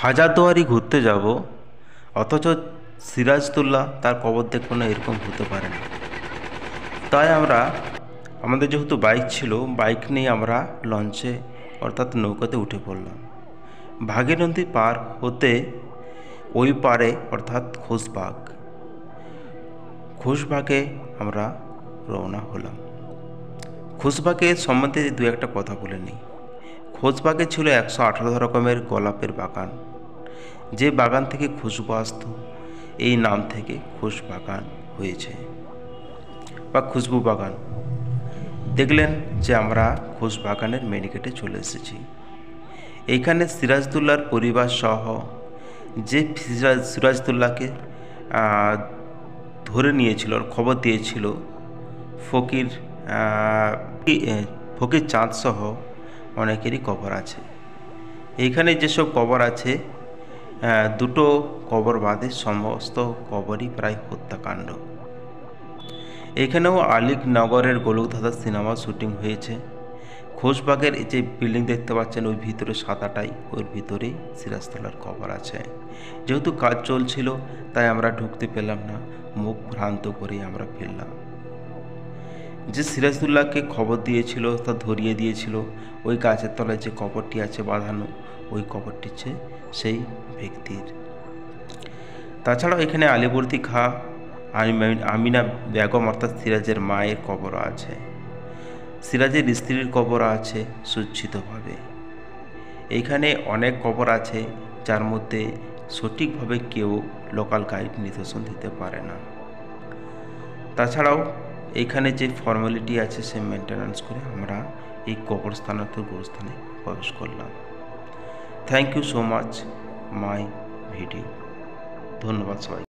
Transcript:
হাজারদুয়ারি ঘুরতে যাব, অথচ সিরাজদৌল্লা তার কবর দেখব না, এরকম হতে পারে না। তাই আমাদের যেহেতু বাইক ছিল, বাইক নিয়ে আমরা লঞ্চে অর্থাৎ নৌকাতে উঠে পড়লাম। ভাগীরথী পার হতে ওই পারে অর্থাৎ খোশবাগে আমরা রওনা হলাম। খোশবাগের সম্বন্ধে দু একটা কথা বলে নিই। খোশবাগে ছিল 118 রকমের গোলাপের বাগান। যে বাগান থেকে খুশবু আসত, এই নাম থেকে খোশবাগান হয়েছে বা খুশবু বাগান। দেখলেন যে আমরা খোশবাগানের মেডিকেটে চলে এসেছি। এইখানে সিরাজদৌল্লার পরিবার সহ যে সিরাজদৌল্লাকে ধরে নিয়েছিল, খবর দিয়েছিল, ফকির চাঁদ সহ অনেকেরই কবর আছে। এইখানে যেসব কবর আছে, দুটো কবর বাদে সমস্ত কবরই প্রায় হত্যাকাণ্ড। এখানেও আলিগনগরের গোলকধাঁধা সিনেমা শুটিং হয়েছে। খোশবাগের এই যে বিল্ডিং দেখতে পাচ্ছেন, ওই ভিতরে সাদাটাই, ওর ভিতরেই সিরাজদৌল্লার কবর আছে। যেহেতু কাজ চলছিল, তাই আমরা ঢুকতে পেলাম না, মুখ ভ্রান্ত করেই আমরা ফিরলাম। যে সিরাজদৌল্লাকে খবর দিয়েছিল, তা ধরিয়ে দিয়েছিল, ওই গাছের তলায় যে কবরটি আছে বাঁধানো, ওই কবরটি হচ্ছে সেই ব্যক্তির। তাছাড়াও এখানে আলীবর্দী খাঁ, আমিনা বেগম অর্থাৎ সিরাজের মায়ের কবর আছে। সিরাজের স্ত্রীর কবর আছে সজ্জিতভাবে। এইখানে অনেক কবর আছে, যার মধ্যে সঠিকভাবে কেউ লোকাল গাইড নির্দেশন দিতে পারে না। তাছাড়াও এইখানে যে ফর্মালিটি আছে, সে মেনটেন্যান্স করে আমরা এই কবরস্থান অর্থাৎ গোরস্থানে প্রবেশ করলাম। Thank you so much my video. ধন্যবাদ সবাই।